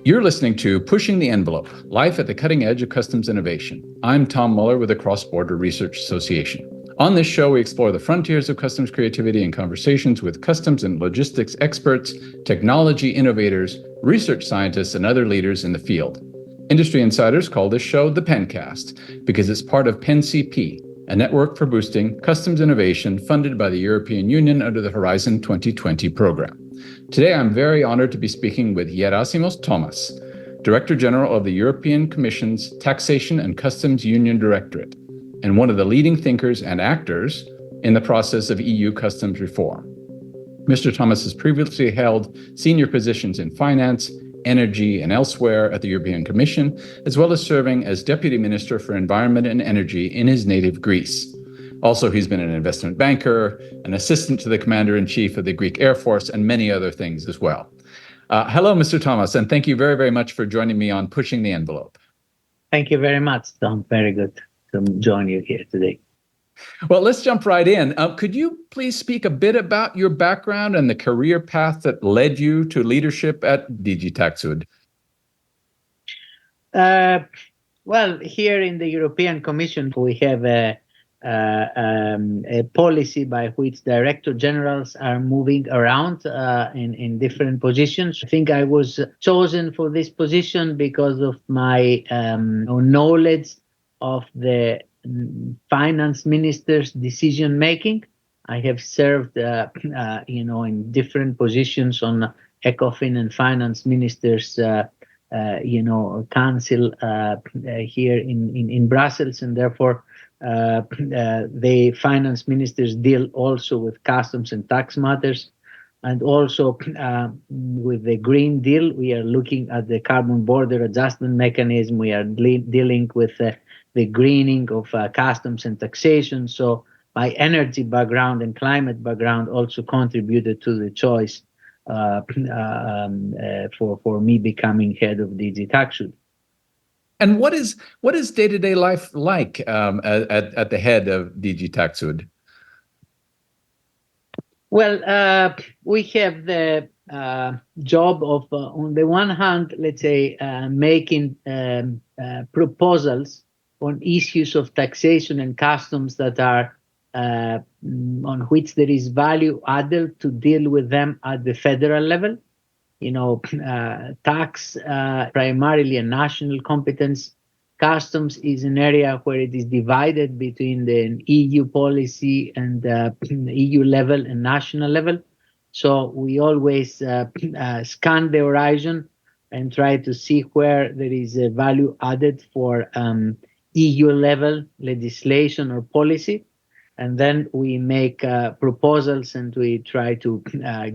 You're listening to Pushing the Envelope, Life at the Cutting Edge of Customs Innovation. I'm Tom Muller with the Cross-Border Research Association. On this show, we explore the frontiers of customs creativity in conversations with customs and logistics experts, technology innovators, research scientists, and other leaders in the field. Industry insiders call this show the Pencast because it's part of PenCP, a network for boosting customs innovation funded by the European Union under the Horizon 2020 program. Today, I'm very honored to be speaking with Gerassimos Thomas, Director General of the European Commission's Taxation and Customs Union Directorate, and one of the leading thinkers and actors in the process of EU customs reform. Mr. Thomas has previously held senior positions in finance, energy, and elsewhere at the European Commission, as well as serving as Deputy Minister for Environment and Energy in his native Greece. Also, he's been an investment banker, an assistant to the Commander-in-Chief of the Greek Air Force, and many other things as well. Hello, Mr. Thomas, and thank you very, very much for joining me on Pushing the Envelope. Thank you very much, Tom. Very good to join you here today. Well, let's jump right in. Could you please speak a bit about your background and the career path that led you to leadership at DG Taxud? Well, here in the European Commission, we have a policy by which director generals are moving around in different positions. I think I was chosen for this position because of my knowledge of the finance minister's decision making. I have served, in different positions on ECOFIN and finance ministers, council here in Brussels, and therefore the finance ministers deal also with customs and tax matters. And also with the Green Deal, we are looking at the carbon border adjustment mechanism. We are dealing with the greening of customs and taxation. So my energy background and climate background also contributed to the choice for me becoming head of DG Taxud. And what is day-to-day life like at the head of DG Taxud? Well, we have the job of, on the one hand, let's say, making proposals on issues of taxation and customs that are on which there is value added to deal with them at the federal level. Tax primarily a national competence. Customs is an area where it is divided between the EU policy and EU level and national level. So we always scan the horizon and try to see where there is a value added for EU level legislation or policy. And then we make proposals and we try to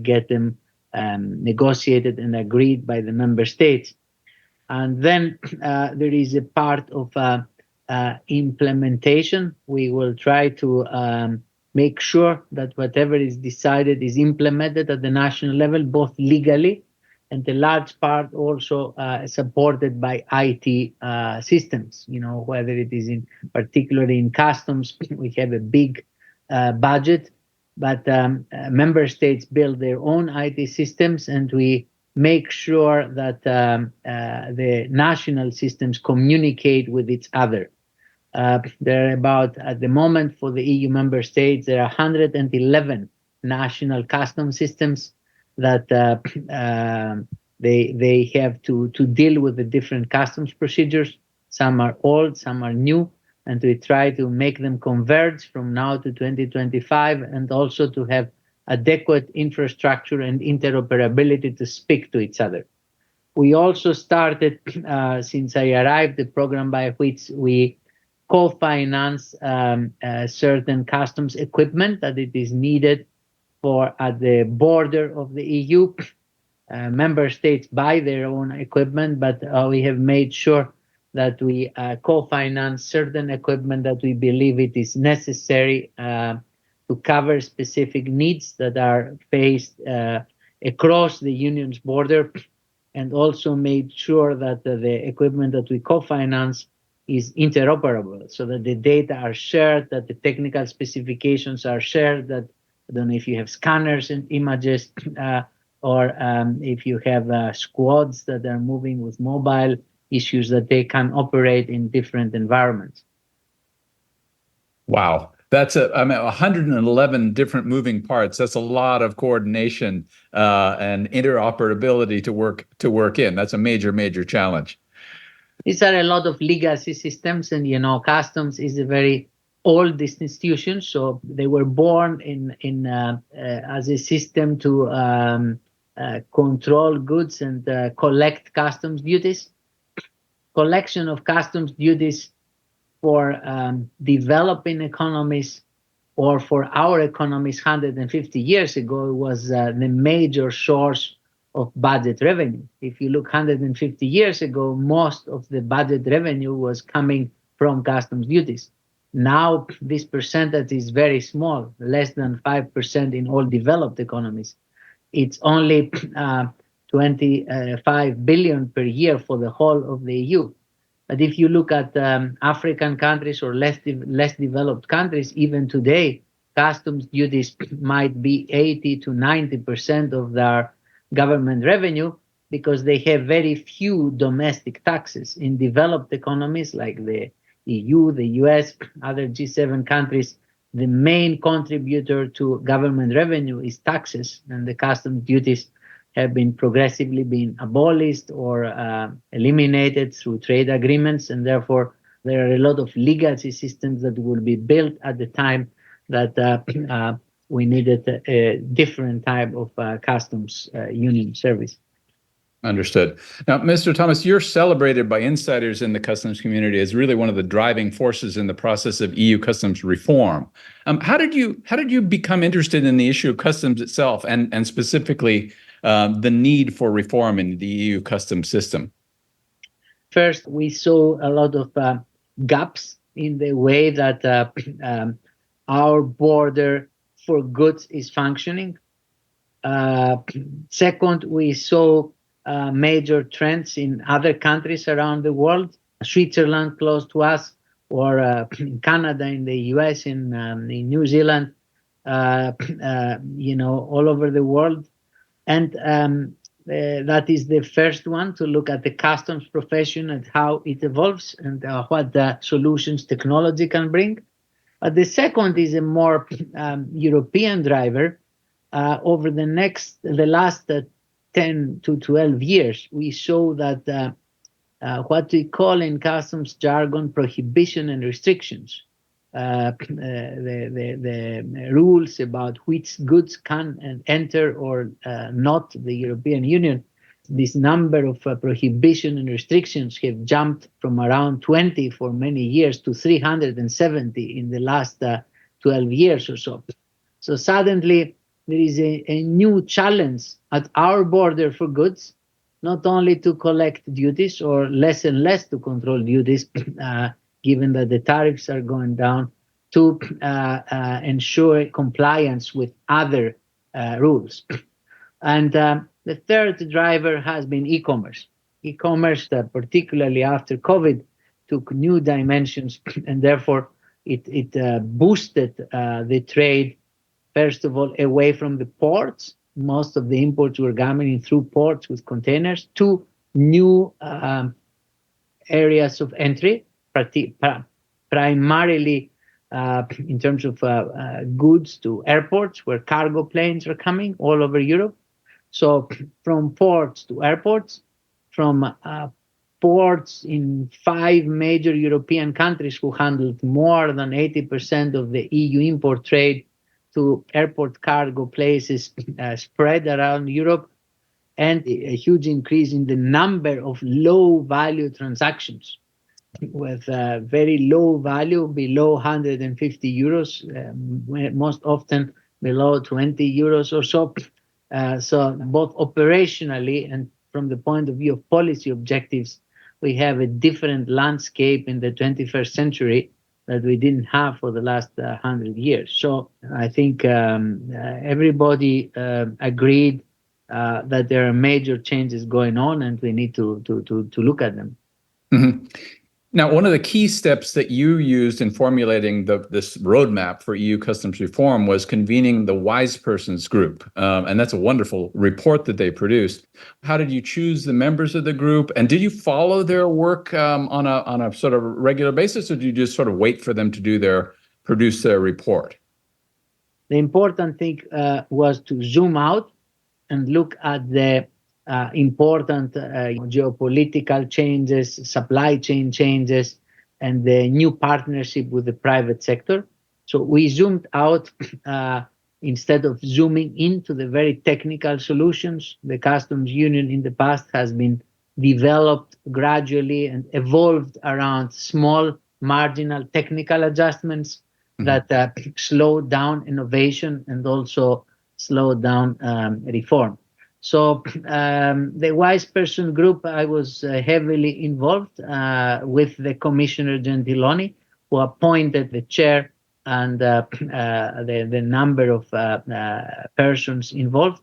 get them negotiated and agreed by the member states. And then there is a part of implementation. We will try to make sure that whatever is decided is implemented at the national level, both legally and a large part also supported by IT systems. Whether it is particularly in customs, we have a big budget, but member states build their own IT systems, and we make sure that the national systems communicate with each other. There are about, at the moment for the EU member states, there are 111 national custom systems that they have to deal with the different customs procedures. Some are old, some are new, and we try to make them converge from now to 2025, and also to have adequate infrastructure and interoperability to speak to each other. We also started, since I arrived, the program by which we co-finance certain customs equipment that it is needed for at the border of the EU. Member states buy their own equipment, but we have made sure that we co-finance certain equipment that we believe it is necessary to cover specific needs that are faced across the union's border, and also made sure that the equipment that we co-finance is interoperable, so that the data are shared, that the technical specifications are shared, that I don't know if you have scanners and images or if you have squads that are moving with mobile issues, that they can operate in different environments. Wow. That's 111 different moving parts. That's a lot of coordination and interoperability to work in. That's a major, major challenge. These are a lot of legacy systems, and customs is a very old institution. So they were born in as a system to control goods and collect customs duties. Collection of customs duties for developing economies, or for our economies 150 years ago, was the major source of budget revenue. If you look 150 years ago, most of the budget revenue was coming from customs duties. Now, this percentage is very small, less than 5% in all developed economies. It's only 25 billion per year for the whole of the EU. But if you look at African countries or less developed countries, even today, customs duties might be 80 to 90% of their government revenue, because they have very few domestic taxes. In developed economies like the EU, the US, other G7 countries, the main contributor to government revenue is taxes, and the customs duties have been progressively being abolished or eliminated through trade agreements, and therefore there are a lot of legacy systems that will be built at the time that we needed a different type of customs union service. Understood. Now, Mr. Thomas, you're celebrated by insiders in the customs community as really one of the driving forces in the process of EU customs reform. How did you become interested in the issue of customs itself, and specifically the need for reform in the EU customs system? First, we saw a lot of gaps in the way that our border for goods is functioning. Second, we saw major trends in other countries around the world, Switzerland close to us, or Canada, in the US, in New Zealand, all over the world. And that is the first one, to look at the customs profession and how it evolves, and what the solutions technology can bring. The second is a more European driver. Over the last 10 to 12 years, we saw that what we call in customs jargon prohibition and restrictions, the rules about which goods can enter or not the European Union, this number of prohibition and restrictions have jumped from around 20 for many years to 370 in the last 12 years or so. So suddenly there is a new challenge at our border for goods, not only to collect duties, or less and less to control duties, given that the tariffs are going down, to ensure compliance with other rules. And the third driver has been e-commerce. E-commerce, particularly after COVID, took new dimensions, and therefore it boosted the trade, first of all, away from the ports. Most of the imports were coming through ports with containers, to new areas of entry, primarily in terms of goods, to airports, where cargo planes are coming all over Europe. So from ports to airports, from ports in 5 major European countries who handled more than 80% of the EU import trade, to airport cargo places spread around Europe, and a huge increase in the number of low-value transactions, with very low value, below 150 euros, most often below 20 euros or so. So both operationally and from the point of view of policy objectives, we have a different landscape in the 21st century that we didn't have for the last 100 years. So I think everybody agreed that there are major changes going on, and we need to look at them. Mm-hmm. Now, one of the key steps that you used in formulating this roadmap for EU customs reform was convening the Wise Persons Group. And that's a wonderful report that they produced. How did you choose the members of the group? And did you follow their work on a sort of regular basis, or did you just sort of wait for them to produce their report? The important thing was to zoom out and look at the important geopolitical changes, supply chain changes, and the new partnership with the private sector. So we zoomed out instead of zooming into the very technical solutions. The customs union in the past has been developed gradually and evolved around small marginal technical adjustments that slow down innovation and also slow down reform. So the Wise Person Group, I was heavily involved with the Commissioner Gentiloni, who appointed the chair and the number of persons involved.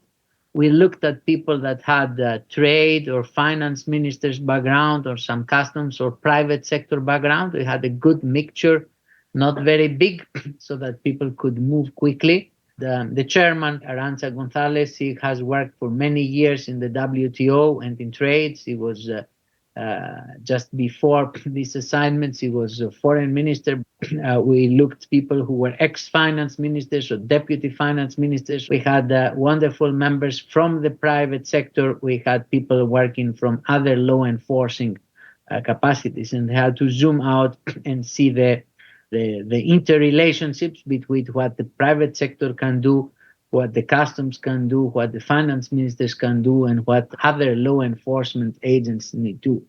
We looked at people that had trade or finance minister's background or some customs or private sector background. We had a good mixture, not very big, so that people could move quickly. The chairman, Arantxa Gonzalez, he has worked for many years in the WTO and in trades. He was just before these assignments, he was a foreign minister. We looked at people who were ex-finance ministers or deputy finance ministers. We had wonderful members from the private sector. We had people working from other law enforcing capacities, and had to zoom out and see the interrelationships between what the private sector can do, what the customs can do, what the finance ministers can do, and what other law enforcement agents need to do.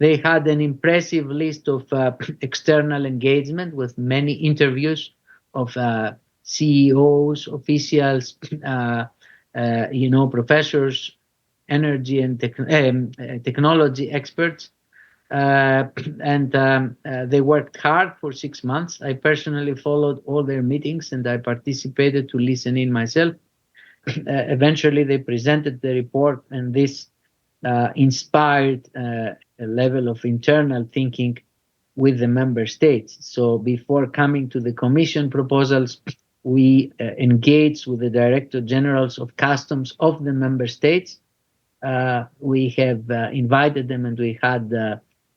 They had an impressive list of external engagement with many interviews of CEOs, officials, professors, energy and technology experts. And they worked hard for 6 months. I personally followed all their meetings and I participated to listen in myself. Eventually, they presented the report, and this inspired a level of internal thinking with the member states. So before coming to the Commission proposals, we engaged with the Director Generals of Customs of the member states. We have invited them, and we had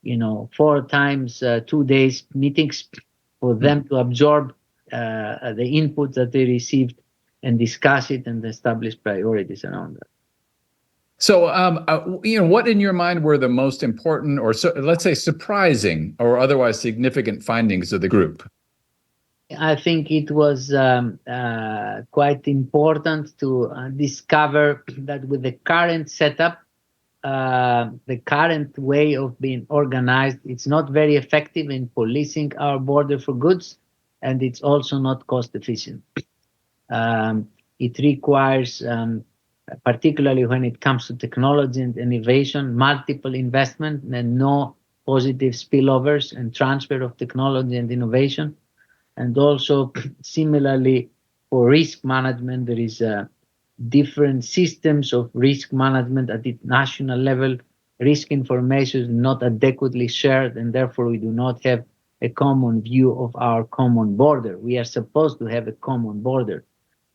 4 times 2 days meetings for them to absorb the input that they received and discuss it and establish priorities around that. So, what in your mind were the most important, or let's say surprising or otherwise significant findings of the group? I think it was quite important to discover that with the current setup, the current way of being organized, it's not very effective in policing our border for goods, and it's also not cost efficient. It requires, particularly when it comes to technology and innovation, multiple investment and no positive spillovers and transfer of technology and innovation. And also, similarly, for risk management, there is different systems of risk management at the national level. Risk information is not adequately shared, and therefore we do not have a common view of our common border. We are supposed to have a common border.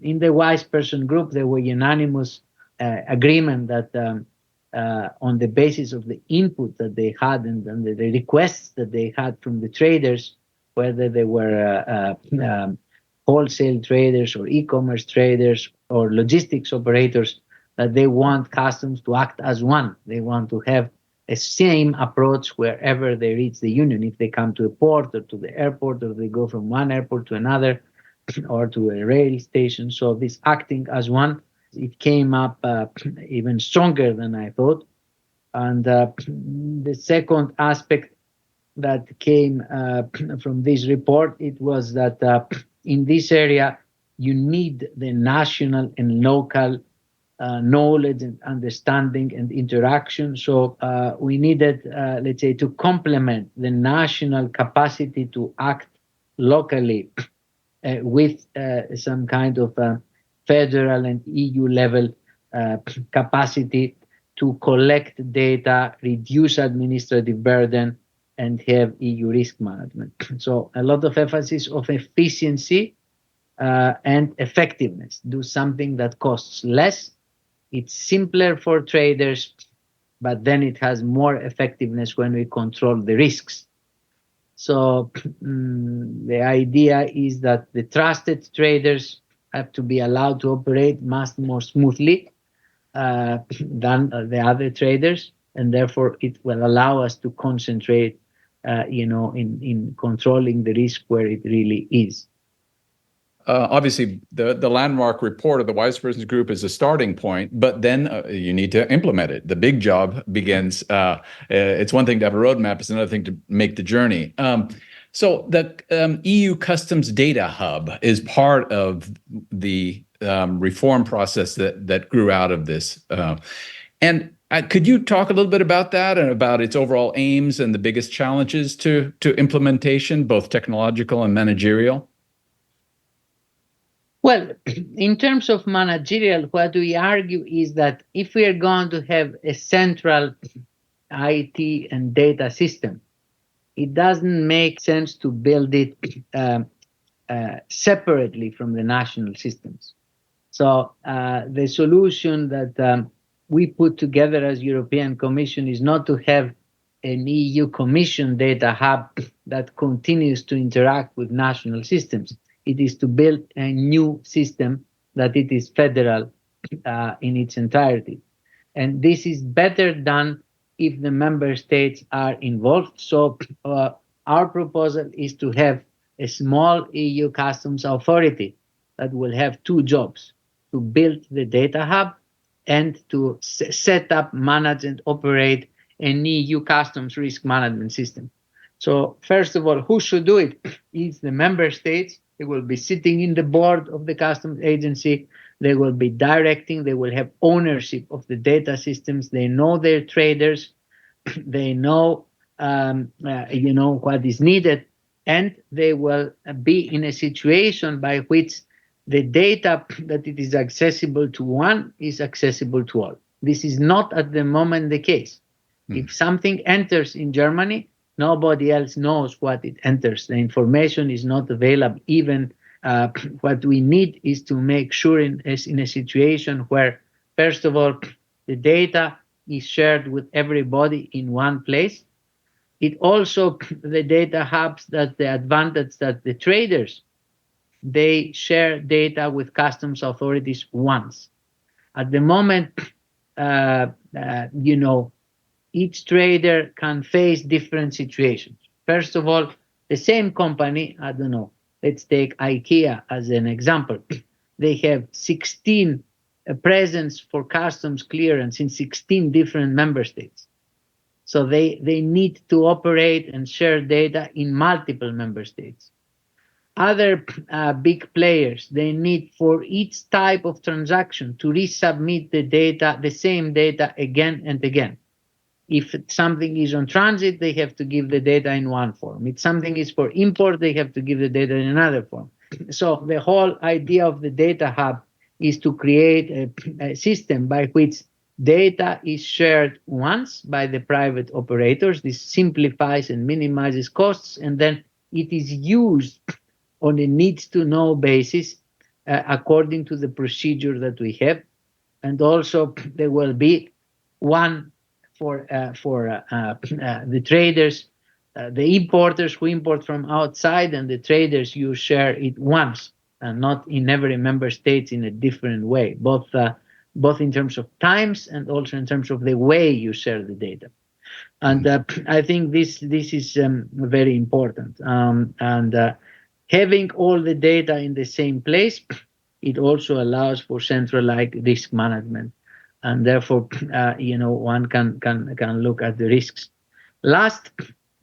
In the Wise Person Group, there were unanimous agreement that on the basis of the input that they had and the requests that they had from the traders, whether they were wholesale traders or e-commerce traders or logistics operators, that they want customs to act as one. They want to have a same approach wherever they reach the union. If they come to a port or to the airport, or they go from one airport to another or to a rail station. So this acting as one, it came up even stronger than I thought. And the second aspect that came from this report, it was that in this area, you need the national and local knowledge and understanding and interaction. So we needed, let's say, to complement the national capacity to act locally with some kind of federal and EU level capacity to collect data, reduce administrative burden, and have EU risk management. So a lot of emphasis of efficiency and effectiveness. Do something that costs less. It's simpler for traders, but then it has more effectiveness when we control the risks. So the idea is that the trusted traders have to be allowed to operate much more smoothly than the other traders, and therefore it will allow us to concentrate, in controlling the risk where it really is. Obviously, the landmark report of the Wise Persons Group is a starting point, but then you need to implement it. The big job begins. It's one thing to have a roadmap; it's another thing to make the journey. So the EU Customs Data Hub is part of the reform process that grew out of this. And could you talk a little bit about that and about its overall aims and the biggest challenges to implementation, both technological and managerial? Well, in terms of managerial, what we argue is that if we are going to have a central IT and data system, it doesn't make sense to build it separately from the national systems. So the solution that we put together as European Commission is not to have an EU Commission data hub that continues to interact with national systems. It is to build a new system that it is federal in its entirety. And this is better done if the member states are involved. So our proposal is to have a small EU customs authority that will have two jobs: to build the data hub and to set up, manage, and operate an EU customs risk management system. So first of all, who should do it? It's the member states. They will be sitting in the board of the customs agency. They will be directing. They will have ownership of the data systems. They know their traders. They know, what is needed, and they will be in a situation by which the data that it is accessible to one is accessible to all. This is not at the moment the case. If something enters in Germany, nobody else knows what it enters. The information is not available. Even what we need is to make sure in a situation where, first of all, the data is shared with everybody in one place. It also, the data hubs, that the advantage that the traders, they share data with customs authorities once. At the moment, each trader can face different situations. First of all, the same company, I don't know, let's take IKEA as an example. They have 16 presence for customs clearance in 16 different member states. So they need to operate and share data in multiple member states. Other big players, they need for each type of transaction to resubmit the data, the same data again and again. If something is on transit, they have to give the data in one form. If something is for import, they have to give the data in another form. So the whole idea of the data hub is to create a system by which data is shared once by the private operators. This simplifies and minimizes costs, and then it is used on a needs-to-know basis according to the procedure that we have. And also there will be one for the traders, the importers who import from outside, and the traders, you share it once, and not in every member state in a different way, both in terms of times and also in terms of the way you share the data. And I think this is very important. Having all the data in the same place, it also allows for centralized risk management. And therefore, one can look at the risks. Last,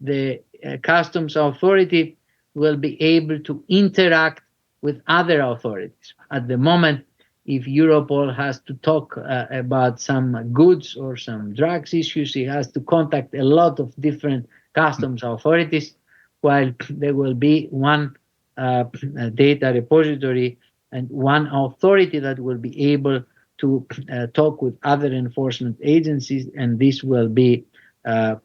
the customs authority will be able to interact with other authorities. At the moment, if Europol has to talk about some goods or some drugs issues, it has to contact a lot of different customs authorities, while there will be one data repository and one authority that will be able to talk with other enforcement agencies, and this will be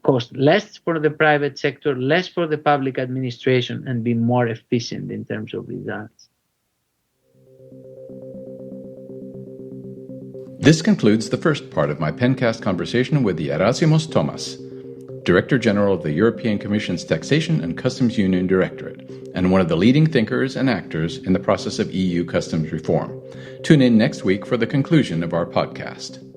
cost less for the private sector, less for the public administration, and be more efficient in terms of results. This concludes the first part of my Pencast conversation with Gerassimos Thomas, Director General of the European Commission's Taxation and Customs Union Directorate, and one of the leading thinkers and actors in the process of EU customs reform. Tune in next week for the conclusion of our podcast.